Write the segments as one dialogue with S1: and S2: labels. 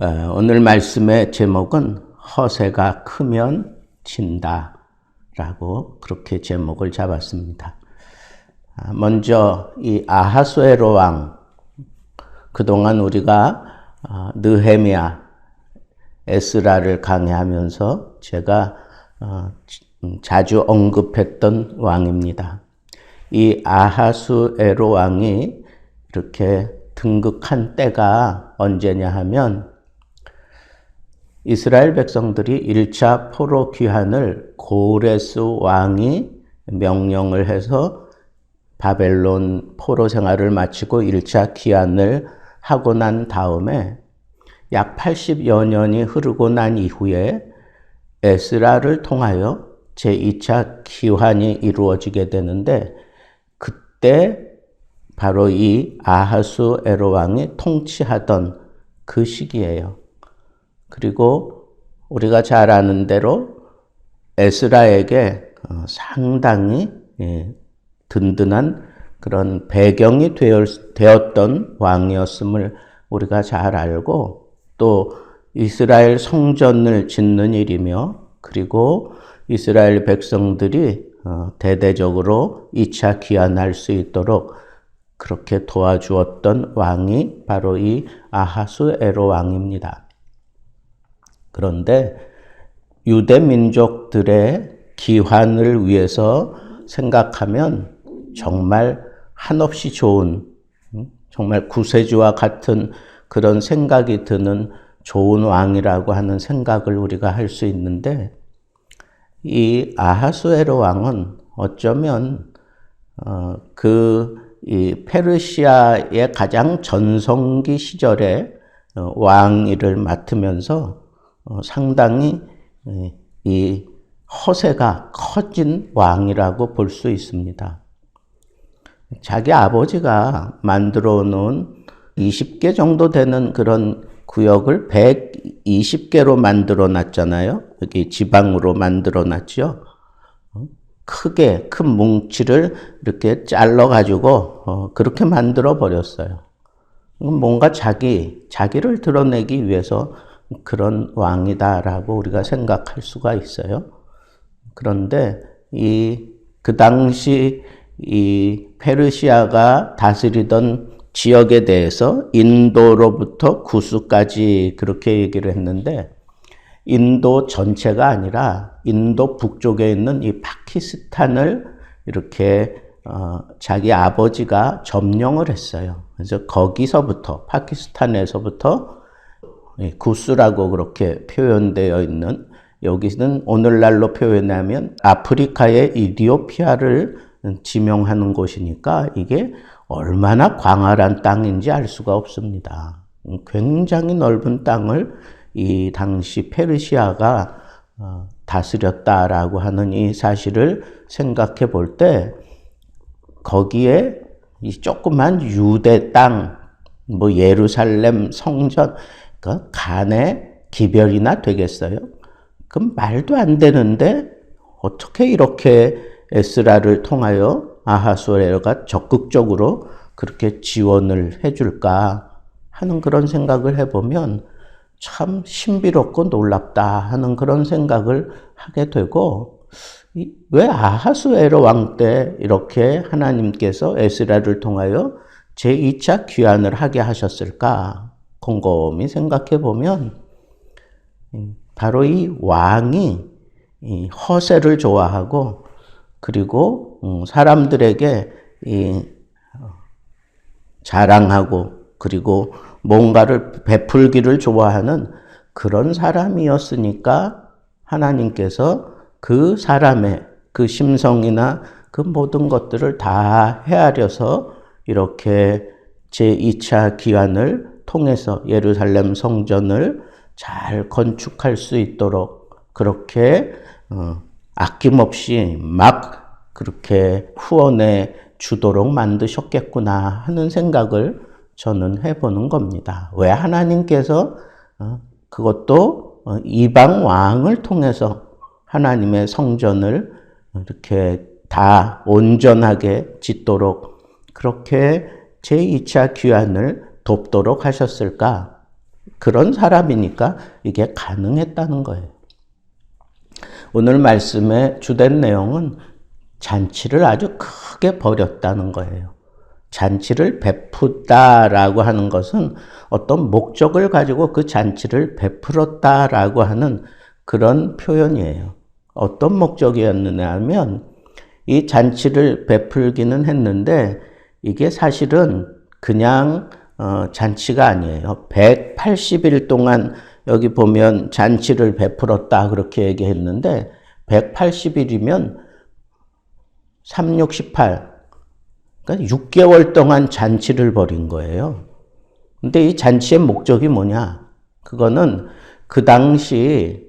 S1: 오늘 말씀의 제목은 허세가 크면 진다 라고 그렇게 제목을 잡았습니다. 먼저 이 아하수에로 왕, 그동안 우리가 느헤미야, 에스라를 강의하면서 제가 자주 언급했던 왕입니다. 이 아하수에로 왕이 이렇게 등극한 때가 언제냐 하면 이스라엘 백성들이 1차 포로 귀환을 고레스 왕이 명령을 해서 바벨론 포로 생활을 마치고 1차 귀환을 하고 난 다음에 약 80여 년이 흐르고 난 이후에 에스라를 통하여 제2차 귀환이 이루어지게 되는데, 그때 바로 이 아하수에로 왕이 통치하던 그 시기예요. 그리고 우리가 잘 아는 대로 에스라에게 상당히 든든한 그런 배경이 되었던 왕이었음을 우리가 잘 알고, 또 이스라엘 성전을 짓는 일이며, 그리고 이스라엘 백성들이 대대적으로 2차 귀환할 수 있도록 그렇게 도와주었던 왕이 바로 이 아하수에로 왕입니다. 그런데 유대 민족들의 귀환을 위해서 생각하면 정말 한없이 좋은, 정말 구세주와 같은 그런 생각이 드는 좋은 왕이라고 하는 생각을 우리가 할 수 있는데, 이 아하수에로 왕은 어쩌면 이 페르시아의 가장 전성기 시절에 왕위를 맡으면서 상당히 이 허세가 커진 왕이라고 볼 수 있습니다. 자기 아버지가 만들어 놓은 20개 정도 되는 그런 구역을 120개로 만들어 놨잖아요. 여기 지방으로 만들어 놨죠. 크게 큰 뭉치를 이렇게 잘라 가지고 그렇게 만들어 버렸어요. 뭔가 자기를 드러내기 위해서 그런 왕이다라고 우리가 생각할 수가 있어요. 그런데 그 당시 이 페르시아가 다스리던 지역에 대해서 인도로부터 구스까지 그렇게 얘기를 했는데, 인도 전체가 아니라 인도 북쪽에 있는 이 파키스탄을 이렇게 자기 아버지가 점령을 했어요. 그래서 거기서부터, 파키스탄에서부터 구스라고 그렇게 표현되어 있는, 여기는 오늘날로 표현하면 아프리카의 이디오피아를 지명하는 곳이니까 이게 얼마나 광활한 땅인지 알 수가 없습니다. 굉장히 넓은 땅을 이 당시 페르시아가 다스렸다라고 하는 이 사실을 생각해 볼 때, 거기에 이 조그만 유대 땅, 예루살렘 성전, 간의 기별이나 되겠어요? 그럼 말도 안 되는데 어떻게 이렇게 에스라를 통하여 아하수에로가 적극적으로 그렇게 지원을 해줄까 하는 그런 생각을 해보면 참 신비롭고 놀랍다 하는 그런 생각을 하게 되고, 왜 아하수에로 왕 때 이렇게 하나님께서 에스라를 통하여 제2차 귀환을 하게 하셨을까 곰곰이 생각해 보면, 바로 이 왕이 이 허세를 좋아하고, 그리고 사람들에게 자랑하고, 그리고 뭔가를 베풀기를 좋아하는 그런 사람이었으니까 하나님께서 그 사람의 그 심성이나 그 모든 것들을 다 헤아려서 이렇게 제2차 귀환을 통해서 예루살렘 성전을 잘 건축할 수 있도록 그렇게 아낌없이 막 그렇게 후원해 주도록 만드셨겠구나 하는 생각을 저는 해보는 겁니다. 왜 하나님께서 그것도 이방 왕을 통해서 하나님의 성전을 이렇게 다 온전하게 짓도록 그렇게 제2차 귀환을 돕도록 하셨을까? 그런 사람이니까 이게 가능했다는 거예요. 오늘 말씀의 주된 내용은 잔치를 아주 크게 벌였다는 거예요. 잔치를 베푸다라고 하는 것은 어떤 목적을 가지고 그 잔치를 베풀었다라고 하는 그런 표현이에요. 어떤 목적이었느냐 하면 이 잔치를 베풀기는 했는데 이게 사실은 그냥 잔치가 아니에요. 180일 동안 여기 보면 잔치를 베풀었다 그렇게 얘기했는데 180일이면 3, 6, 18 그러니까 6개월 동안 잔치를 벌인 거예요. 근데 이 잔치의 목적이 뭐냐? 그거는 그 당시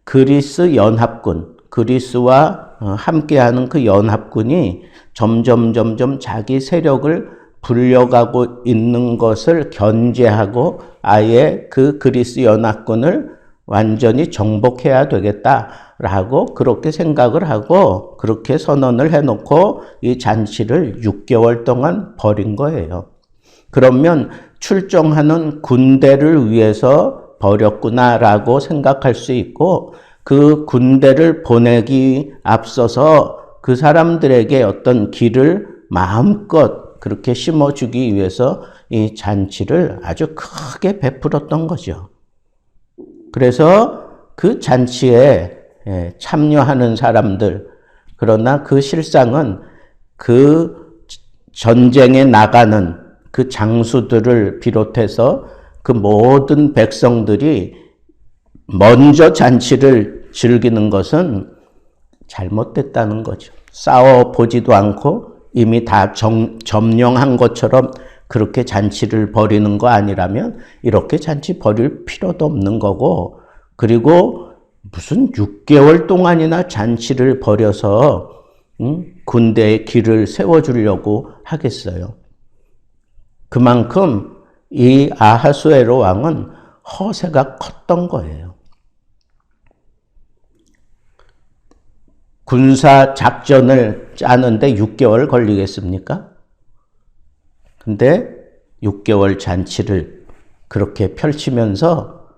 S1: 그리스 연합군, 그리스와 함께하는 그 연합군이 점점 자기 세력을 불려가고 있는 것을 견제하고 아예 그 그리스 연합군을 완전히 정복해야 되겠다라고 그렇게 생각을 하고 그렇게 선언을 해놓고 이 잔치를 6개월 동안 벌인 거예요. 그러면 출정하는 군대를 위해서 벌였구나라고 생각할 수 있고 그 군대를 보내기 앞서서 그 사람들에게 어떤 길을 마음껏 그렇게 심어주기 위해서 이 잔치를 아주 크게 베풀었던 거죠. 그래서 그 잔치에 참여하는 사람들, 그러나 그 실상은 그 전쟁에 나가는 그 장수들을 비롯해서 그 모든 백성들이 먼저 잔치를 즐기는 것은 잘못됐다는 거죠. 싸워보지도 않고 이미 다 점령한 것처럼 그렇게 잔치를 벌이는 거 아니라면 이렇게 잔치 벌일 필요도 없는 거고, 그리고 무슨 6개월 동안이나 잔치를 벌여서 군대의 길을 세워주려고 하겠어요. 그만큼 이 아하수에로 왕은 허세가 컸던 거예요. 군사 작전을 짜는데 6개월 걸리겠습니까? 근데 6개월 잔치를 그렇게 펼치면서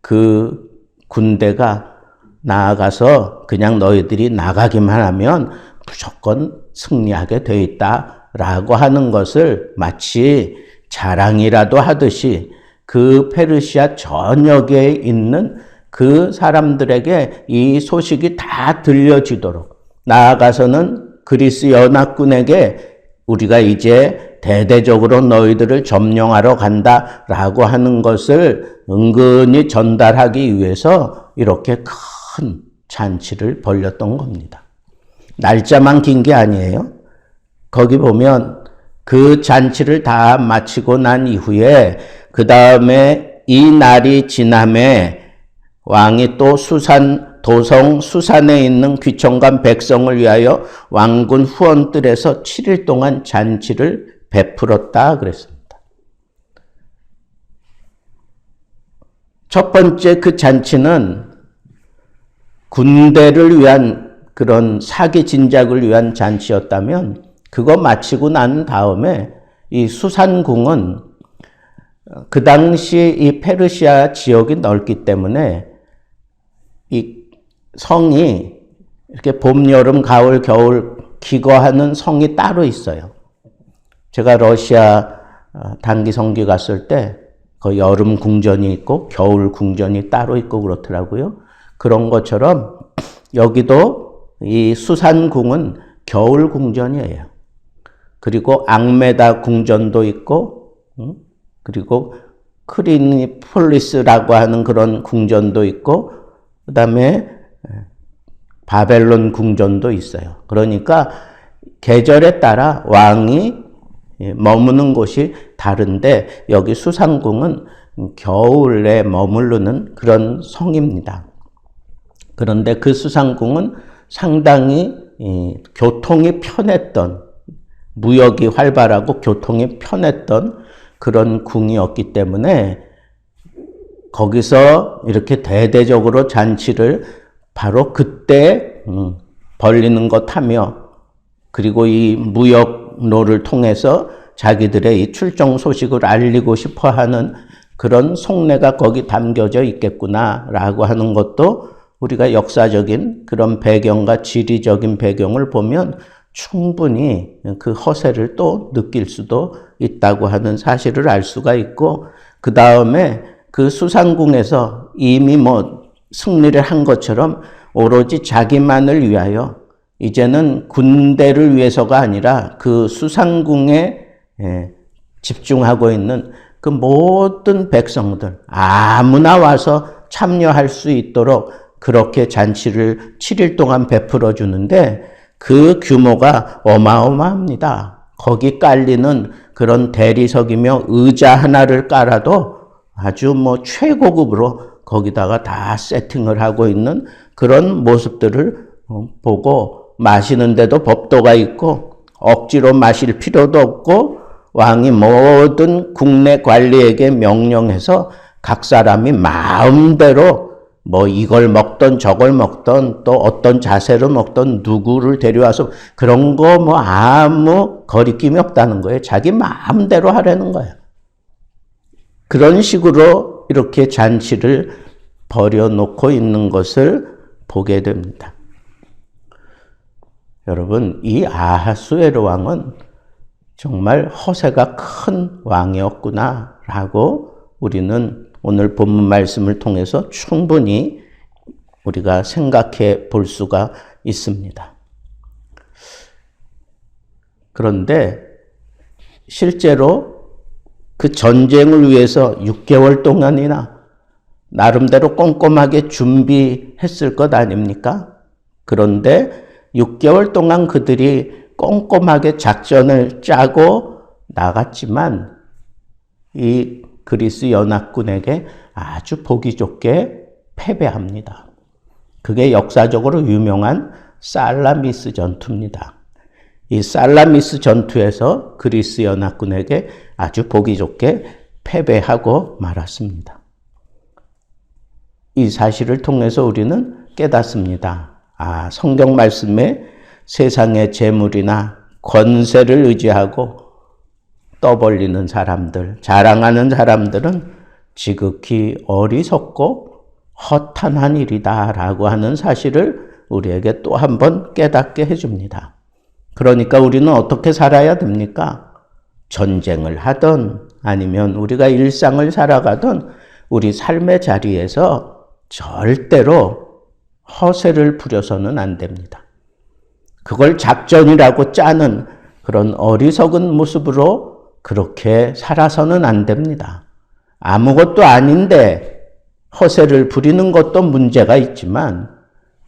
S1: 그 군대가 나아가서 그냥 너희들이 나가기만 하면 무조건 승리하게 돼 있다라고 하는 것을 마치 자랑이라도 하듯이 그 페르시아 전역에 있는 그 사람들에게 이 소식이 다 들려지도록, 나아가서는 그리스 연합군에게 우리가 이제 대대적으로 너희들을 점령하러 간다라고 하는 것을 은근히 전달하기 위해서 이렇게 큰 잔치를 벌였던 겁니다. 날짜만 긴 게 아니에요. 거기 보면 그 잔치를 다 마치고 난 이후에 그 다음에 이 날이 지남에 왕이 또 도성 수산에 있는 귀청관 백성을 위하여 왕군 후원들에서 7일 동안 잔치를 베풀었다 그랬습니다. 첫 번째 그 잔치는 군대를 위한 그런 사기 진작을 위한 잔치였다면 그거 마치고 난 다음에 이 수산궁은 그 당시 이 페르시아 지역이 넓기 때문에 이 성이 이렇게 봄, 여름, 가을, 겨울 기거하는 성이 따로 있어요. 제가 러시아 단기 선교 갔을 때 그 여름 궁전이 있고 겨울 궁전이 따로 있고 그렇더라고요. 그런 것처럼 여기도 이 수산궁은 겨울 궁전이에요. 그리고 앙메다 궁전도 있고, 그리고 크리니폴리스라고 하는 그런 궁전도 있고, 그 다음에 바벨론 궁전도 있어요. 그러니까 계절에 따라 왕이 머무는 곳이 다른데 여기 수산궁은 겨울에 머무르는 그런 성입니다. 그런데 그 수산궁은 상당히 교통이 편했던, 무역이 활발하고 교통이 편했던 그런 궁이었기 때문에 거기서 이렇게 대대적으로 잔치를 바로 그때 벌리는 것 하며, 그리고 이 무역로를 통해서 자기들의 이 출정 소식을 알리고 싶어 하는 그런 속내가 거기 담겨져 있겠구나라고 하는 것도 우리가 역사적인 그런 배경과 지리적인 배경을 보면 충분히 그 허세를 또 느낄 수도 있다고 하는 사실을 알 수가 있고, 그 다음에 그 수상궁에서 이미 승리를 한 것처럼 오로지 자기만을 위하여, 이제는 군대를 위해서가 아니라 그 수상궁에 집중하고 있는 그 모든 백성들 아무나 와서 참여할 수 있도록 그렇게 잔치를 7일 동안 베풀어 주는데, 그 규모가 어마어마합니다. 거기 깔리는 그런 대리석이며 의자 하나를 깔아도 아주 최고급으로 거기다가 다 세팅을 하고 있는 그런 모습들을 보고, 마시는데도 법도가 있고 억지로 마실 필요도 없고, 왕이 모든 국내 관리에게 명령해서 각 사람이 마음대로 이걸 먹던 저걸 먹던 또 어떤 자세로 먹던 누구를 데려와서 그런 거 아무 거리낌이 없다는 거예요. 자기 마음대로 하라는 거예요. 그런 식으로 이렇게 잔치를 벌여놓고 있는 것을 보게 됩니다. 여러분, 이 아하수에로 왕은 정말 허세가 큰 왕이었구나라고 우리는 오늘 본문 말씀을 통해서 충분히 우리가 생각해 볼 수가 있습니다. 그런데 실제로 그 전쟁을 위해서 6개월 동안이나 나름대로 꼼꼼하게 준비했을 것 아닙니까? 그런데 6개월 동안 그들이 꼼꼼하게 작전을 짜고 나갔지만 이 그리스 연합군에게 아주 보기 좋게 패배합니다. 그게 역사적으로 유명한 살라미스 전투입니다. 이 살라미스 전투에서 그리스 연합군에게 아주 보기 좋게 패배하고 말았습니다. 이 사실을 통해서 우리는 깨닫습니다. 성경 말씀에 세상의 재물이나 권세를 의지하고 떠벌리는 사람들, 자랑하는 사람들은 지극히 어리석고 허탄한 일이다라고 하는 사실을 우리에게 또 한 번 깨닫게 해줍니다. 그러니까 우리는 어떻게 살아야 됩니까? 전쟁을 하든 아니면 우리가 일상을 살아가든 우리 삶의 자리에서 절대로 허세를 부려서는 안 됩니다. 그걸 작전이라고 짜는 그런 어리석은 모습으로 그렇게 살아서는 안 됩니다. 아무것도 아닌데 허세를 부리는 것도 문제가 있지만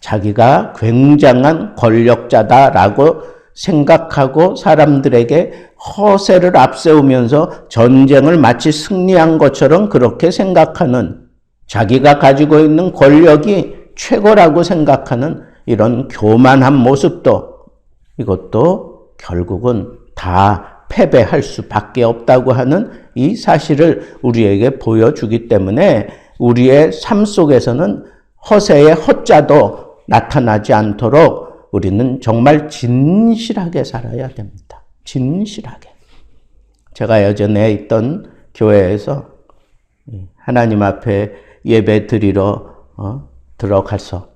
S1: 자기가 굉장한 권력자다라고 생각하고 사람들에게 허세를 앞세우면서 전쟁을 마치 승리한 것처럼 그렇게 생각하는, 자기가 가지고 있는 권력이 최고라고 생각하는 이런 교만한 모습도, 이것도 결국은 다 패배할 수밖에 없다고 하는 이 사실을 우리에게 보여주기 때문에 우리의 삶 속에서는 허세의 허자도 나타나지 않도록 우리는 정말 진실하게 살아야 됩니다. 진실하게. 제가 예전에 있던 교회에서 하나님 앞에 예배 드리러 들어가서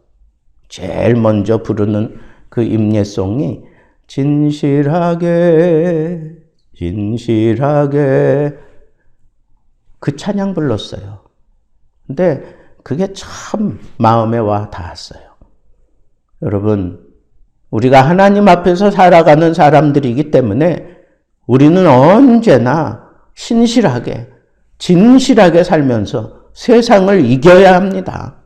S1: 제일 먼저 부르는 그 임예송이 진실하게 진실하게 그 찬양 불렀어요. 근데 그게 참 마음에 와 닿았어요. 여러분, 우리가 하나님 앞에서 살아가는 사람들이기 때문에 우리는 언제나 신실하게, 진실하게 살면서 세상을 이겨야 합니다.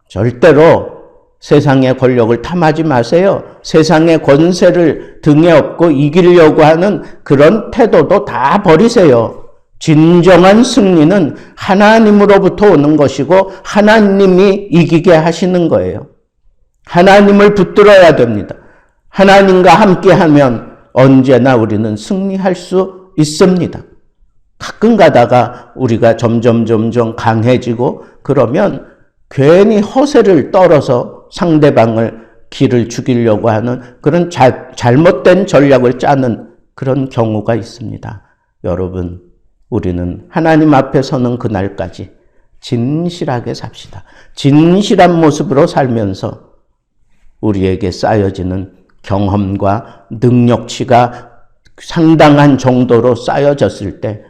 S1: 절대로 세상의 권력을 탐하지 마세요. 세상의 권세를 등에 업고 이기려고 하는 그런 태도도 다 버리세요. 진정한 승리는 하나님으로부터 오는 것이고 하나님이 이기게 하시는 거예요. 하나님을 붙들어야 됩니다. 하나님과 함께하면 언제나 우리는 승리할 수 있습니다. 가끔 가다가 우리가 점점 강해지고 그러면 괜히 허세를 떨어서 상대방을 기를 죽이려고 하는 그런 잘못된 전략을 짜는 그런 경우가 있습니다. 여러분, 우리는 하나님 앞에 서는 그날까지 진실하게 삽시다. 진실한 모습으로 살면서 우리에게 쌓여지는 경험과 능력치가 상당한 정도로 쌓여졌을 때,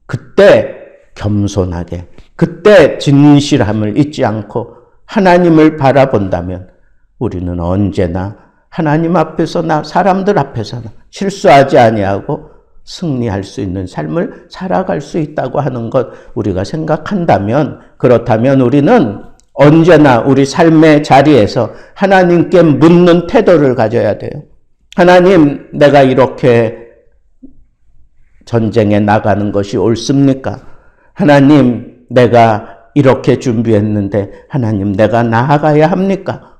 S1: 그때 겸손하게, 그때 진실함을 잊지 않고 하나님을 바라본다면 우리는 언제나 하나님 앞에서나 사람들 앞에서나 실수하지 아니하고 승리할 수 있는 삶을 살아갈 수 있다고 하는 것 우리가 생각한다면, 그렇다면 우리는 언제나 우리 삶의 자리에서 하나님께 묻는 태도를 가져야 돼요. 하나님, 내가 이렇게 전쟁에 나가는 것이 옳습니까? 하나님, 내가 이렇게 준비했는데 하나님, 내가 나아가야 합니까?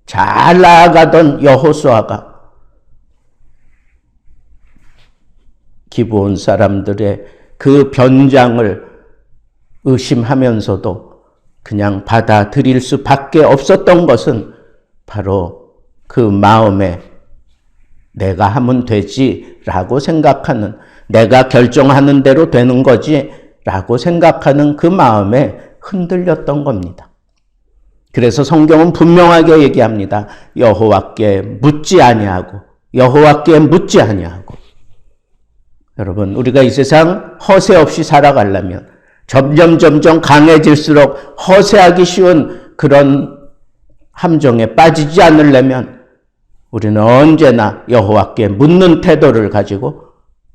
S1: 잘 나아가던 여호수아가 기브온 사람들의 그 변장을 의심하면서도 그냥 받아들일 수밖에 없었던 것은 바로 그 마음에 내가 하면 되지라고 생각하는, 내가 결정하는 대로 되는 거지라고 생각하는 그 마음에 흔들렸던 겁니다. 그래서 성경은 분명하게 얘기합니다. 여호와께 묻지 아니하고, 여호와께 묻지 아니하고. 여러분, 우리가 이 세상 허세 없이 살아가려면 점점 강해질수록 허세하기 쉬운 그런 함정에 빠지지 않으려면 우리는 언제나 여호와께 묻는 태도를 가지고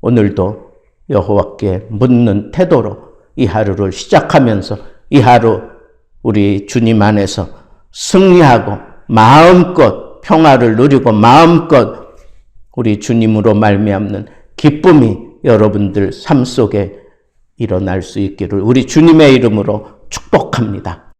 S1: 오늘도 여호와께 묻는 태도로 이 하루를 시작하면서 이 하루 우리 주님 안에서 승리하고 마음껏 평화를 누리고 마음껏 우리 주님으로 말미암는 기쁨이 여러분들 삶 속에 일어날 수 있기를 우리 주님의 이름으로 축복합니다.